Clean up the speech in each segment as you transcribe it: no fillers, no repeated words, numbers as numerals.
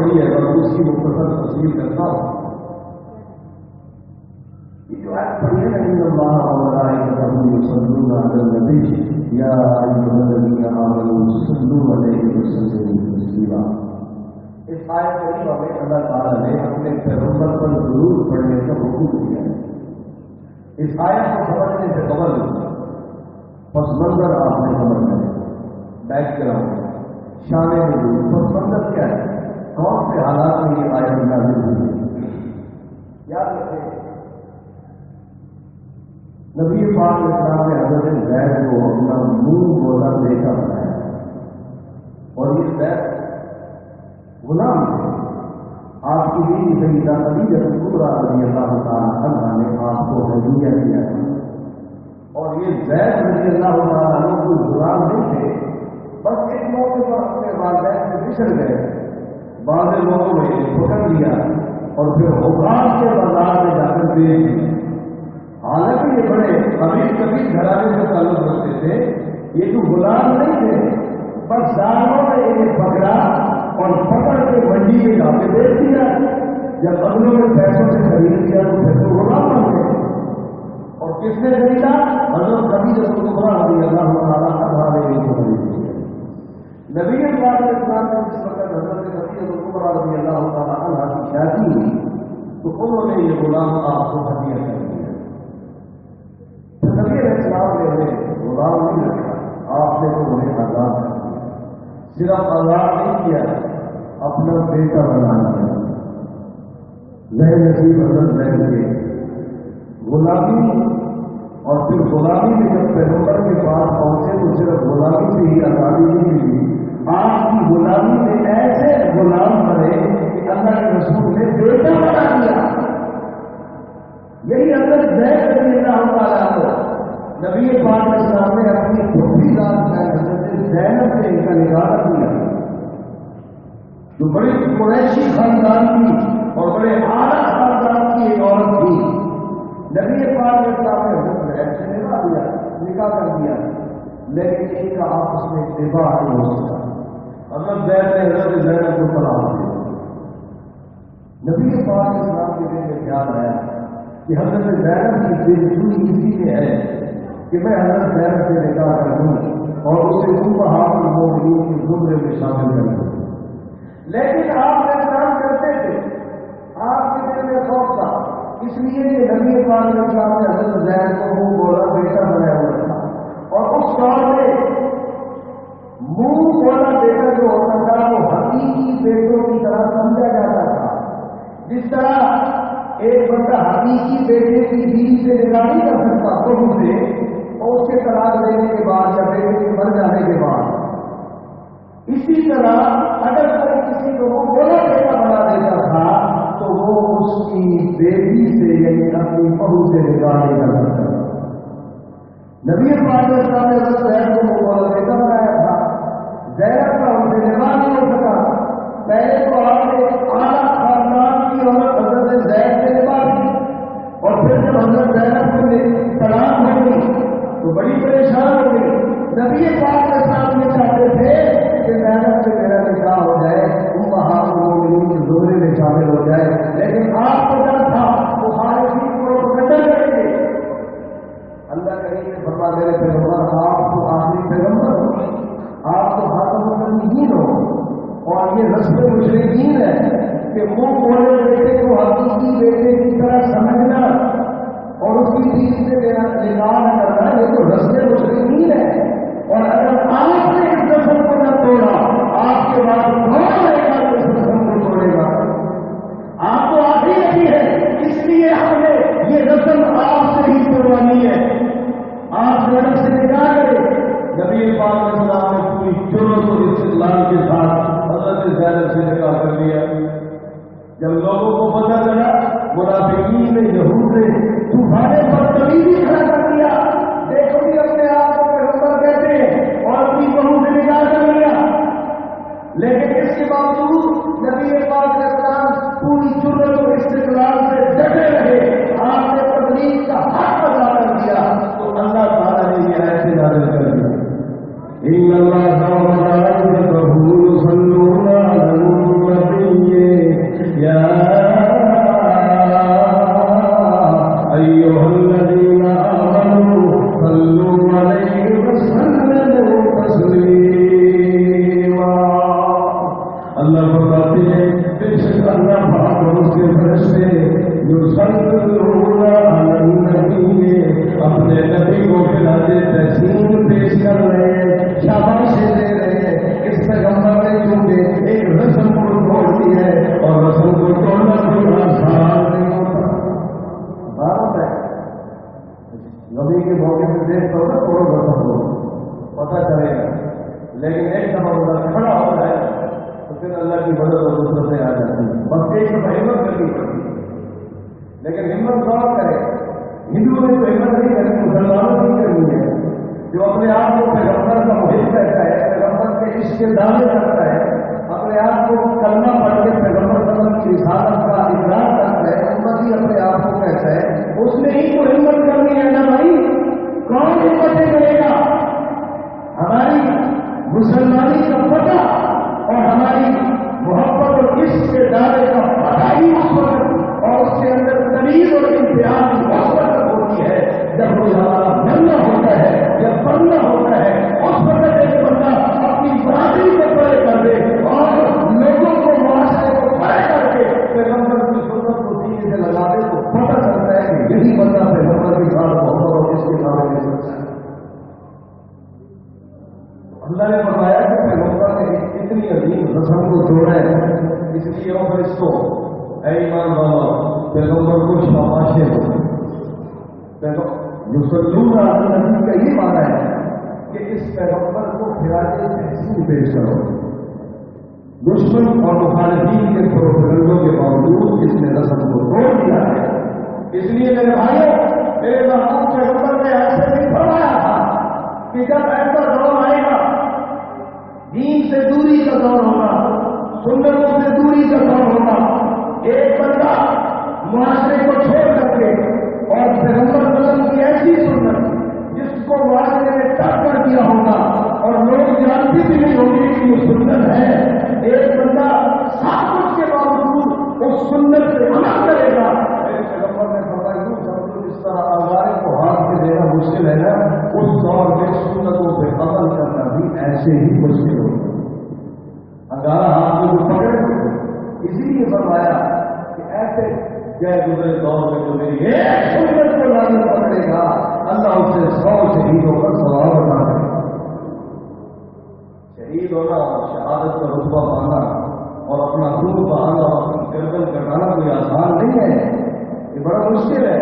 پڑی ہے اور اس کی مختصر تفصیل کرتا ہوں. یہ جو آیت پڑھی ہے ان اللہ وملائکتہ یصلون علی النبی یا ایھا الذین آمنوا صلوا علیہ وسلموا تسلیما. اس آیت کریمہ میں اللہ تعالیٰ نے اپنے پیغمبر پر ضرور پڑھنے کا حکم دیا ہے. اس آیت کو سمجھنے سے قبل پس منظر آپ نے سمجھنا ہے. بیک گراؤنڈ شان نزول پس منظر کیا ہے, کون سے حالات میں یہ آیت نازل ہوئی ہے. یاد رکھیں نبی پاک اسلام نے حضرت زینب کو اپنا منہ بولا دے کر بنایا اور یہ زینب غلام تھے. آپ کی بیوی سیدہ خدیجہ کبریٰ رضی اللہ تعالیٰ عنہا نے آپ کو ہدیہ دیا تھا. اور یہ زید رضی اللہ تعالیٰ عنہ کو غلام نہیں تھے, بس ایک موقع پر اپنے والدین سے بچھڑ گئے. بعض لوگوں نے پکڑ لیا اور پھر حکام کے بازار میں جا کر بیچ دیا. حالانکہ یہ بڑے امیر کبیر گھرانے سے تعلق رکھتے تھے, یہ تو غلام نہیں تھے, بس ظالموں نے انہیں پکڑا اور پکڑ کے منڈی میں جا کے بیچ دیا. جب اگلوں نے پیسوں سے خرید کیا تو پھر تو غلام بن گئے. اور کس نے خریدا؟ حضرت خدیجہ کبریٰ رضی اللہ تعالیٰ عنہا نے ان کو خرید لیا. نبی پاک علیہ السلام نے جس وقت حضرت خدیجہ کبریٰ رضی اللہ تعالیٰ عنہا کی شادی ہوئی تو انہوں نے یہ غلام آپ کو ہدیہ کر دیا. نبی علیہ السلام نے انہیں غلام نہیں رکھا, آپ نے تو انہیں آزاد کر دیا. صرف آزاد نہیں کیا, اپنا بیٹا بنا دیا. نئے نصیب حضرت زینب کے غلامی اور پھر غلامی میں جب پیغمبر کے پاس پہنچے تو صرف غلامی سے ہی آزادی نہیں ملی, آپ کی غلامی میں ایسے غلام بنے کہ اللہ کے رسول نے بیٹا بنا دیا. یہی حضرت زینب رضی اللہ تعالیٰ عنہ نبی پاک کے سامنے اپنی چھوٹی ذات ہے حضرت زینب سے ان کا نکاح کیا, جو بڑی قریشی خاندان کی اور بڑے اعلیٰ خاندان کی ایک عورت تھی. نبی پاک کے سامنے حضرت زینب سے نکاح کر دیا, لیکن ان کا آپس میں اتفاق نہیں ہو سکا. حضرت زینب نے حضرت زینب کو طلاق دیا. نبی پاک کے اسلام کے دل میں خیال آیا کہ حضرت زینب کی دلچسپی اسی میں ہے کہ میں حضرت زینب سے نکاح کر دوں اور اسے امہات المومنین کے زمرے میں شامل کر دوں. لیکن آپ ایک کام کرتے تھے, آپ کے دل میں خوف تھا, اس لیے کہ نبی پاک علیہ السلام نے حضرت زینب کو منہ بولا بیٹا بنایا ہوا تھا. اور اس دور میں منہ بولا بیٹا جو ہوتا تھا وہ حقیقی بیٹوں کی طرح سمجھا جاتا تھا. جس طرح ایک بندہ حقیقی بیٹے کی بیوی سے نکاح نہیں کر سکتا بہو سے, اور اس کے طلاق دینے کے بعد یا بیٹے کے مر جانے کے بعد, اسی طرح اگر کوئی کسی کو وہ بولا بیٹا بنا دیتا تھا تو وہ اس کی بیٹی سے یعنی اپنی بہو سے نکاح نہیں کر سکتا. نبی پاک علیہ السلام نے حضرت زینب کو وہ بولا بیٹا بنایا تھا. زینب کا ان سے نکاح نہیں ہو سکا. پہلے تو آپ نے اعلیٰ خاندان کی عورت حضرت زینب سے نکاح کی, اور پھر جب حضرت زینب کو طلاق ہو گئی تو بڑی پریشان ہو گئی. نبی پاک کے سامنے چاہتے تھے کہ زینب سے میرا نکاح ہو جائے, امہات المومنین کے زمرے میں شامل ہو جائے, لیکن آپ کو ڈر تھا وہ خارجی کو قتل کریں گے. اللہ کریم نے فرما میرے پیغمبر آپ تو آخری پیغمبر ہو, آپ تو خاتم النبیین ہو, اور یہ رسم مشرکین ہے کہ منہ بولے بیٹے کو حقیقی بیٹے کی طرح سمجھنا اور اس کی چیز سے نکاح کرنا, یہ تو رسم مشرکین ہے. اور اگر آپ نے اس رسم کو نہ توڑا, آپ کے بعد کون رہے گا اس رسم کو توڑے گا؟ آپ تو آخری نبی ہے, اس لیے ہم نے یہ رسم آپ سے ہی توڑوانی ہے. آپ زینب سے نکاح کریں. نبی پاک علیہ السلام نے پوری جرأت اور استدلال کے ساتھ حضرت زینب سے نکاح کر لیا. جب لوگوں کو پتہ چلا, منافقین نے یہود نے طوفانے پر تبدیلی کھڑا کر دیا, دیکھو بھی اپنے آپ کو پیغمبر کہتے ہیں اور اپنی بہو سے نکاح کر لیا. لیکن اس کے باوجود نبی پاک علیہ السلام پوری جرأت اور استدلال سے ڈٹے رہے. آپ نے تبلیغ کا حق ادا کر دیا تو اللہ تعالیٰ نے یہ ایسے نازل کر دیا, ان اللہ وملائکتہ یصلون علی النبی اللہ فرماتے ہیں بے شک اللہ پاک اور اس کے فرشتے یصلون علی النبی اپنے نبی کو خراج تحسین پیش کر رہے ہیں، شاباشی دے رہے ہیں۔ اس پیغمبر نے چونکہ ایک رسم کو توڑ دی ہے اور رسم کو توڑنا کوئی آسان نہیں ہوتا۔ بات ہے نبی کے موقع پہ دیکھتا ہو نا توڑو رسم کو پتہ چلے گا، لیکن ایک دفعہ بندہ کھڑا ہو جائے تو پھر اللہ کی مدد اور نصرتیں آ جاتی ہیں۔ بس ایک دفعہ ہمت کرنی پڑتی ہے، لیکن ہمت کون کرے؟ ہندوؤں نے تو ہمت نہیں کرنی، مسلمانوں نے کرنی ہے۔ جو اپنے آپ کو پیغمبر کا محب کہتا ہے، پیغمبر کے عشق کے دعوے کرتا ہے، اپنے آپ کو کلمہ پڑھ کے پیغمبر وسلم کی رسالت کا اقرار کرتا ہے، امتی اپنے آپ کو کہتا ہے، اس نے ہی تو ہمت کرنی ہے نا بھائی۔ کون ہمتیں کرے گا؟ ہماری مسلمانی کا پتہ اور ہماری محبت اور عشق کے دعوے کا پتہ ہی اس وقت اور اس کے اندر تمیز اور امتحان کی وقت ہوتی ہے جب وہ ہمارا بننا ہوتا ہے، جب بننا ہوتا ہے، اس وقت ایک بندہ اپنی برادری کو پڑے کر دے اور لوگوں کو معاشرے کو کھڑے کر کے پیغمبر کی سنت کو سینے سے لگا دے تو پتہ چلتا ہے کہ یہی بندہ پیغمبر کے ساتھ محبت اور اس کے ساتھ نہیں سکتا ہے۔ اللہ نے بتایا کہ پیغمبر نے اتنی عظیم رسم کو توڑا ہے، اس لیے اور اس کو اے ایمان والو پیغمبر کو شاباشی دو۔ یصلون علی النبی کا یہ معنی ہے کہ اس پیغمبر کو خراج تحسین پیش کرو۔ دشمن اور مخالفین کے پروپیگنڈوں کے باوجود اس نے رسم کو توڑ دیا ہے۔ اس لیے میرے بھائیوں، میرے محبوب پیغمبر نے ایسے بھی فرمایا تھا کہ جب ایسا دور آئے گا، دین سے دوری کا دور ہوگا، سنتوں سے دوری کا دور ہوگا، ایک بندہ معاشرے کو چھوڑ کر کے اور پیغمبر وسلم کی ایسی سنت جس کو معاشرے نے ٹک کر دیا ہوگا اور لوگ جانتے بھی نہیں ہوں گے کہ یہ سنت ہے، ایک بندہ سب کچھ کے باوجود اس سنت سے عمل کرے گا۔ پیغمبر نے فرمایا یوں سمجھو جس طرح آزارے کو ہاتھ سے دینا مشکل ہے نا، اس دور میں سنتوں پہ عمل کرنا بھی ایسے ہی مشکل ہوگا۔ انگارہ ہاتھ میں جو پکڑ اسی لیے فرمایا کہ ایسے گئے گزرے دور میں جو میری ایک سنت کو لانے پکڑے گا اللہ اسے 100 شہیدوں کا ثواب عطا کرے گا۔ شہید ہونا اور شہادت کا رتبہ پانا اور اپنا خون بہانا اور اپنی گردن کٹانا کوئی آسان نہیں ہے، یہ بڑا مشکل ہے۔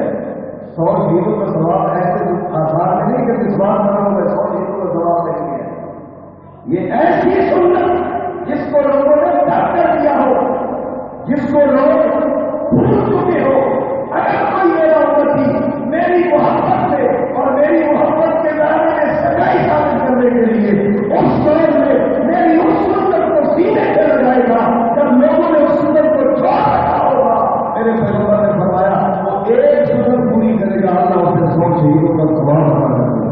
100 شہیدوں کا ثواب ایسے آسان نہیں کہ جسمان بنا ہوا 100 شہیدوں کا ثواب نہیں ہے۔ یہ ایسی سنت جس کو لوگوں نے ڈھک کر دیا ہو، جس کو لوگ بھول چکے ہو، اگر کوئی میرا امتی میری محبت سے اور میری محبت کے دائرے میں سچائی ثابت کرنے کے لیے اس دور میں میری اس سنت کو سینے سے لگائے گا جب لوگوں نے اس سنت کو چھوڑ رکھا ہوگا، میرے پیغمبر نے فرمایا وہ ایک سنت پوری کرے گا اللہ اسے 100 شہیدوں کا ثواب عطا کرے گا۔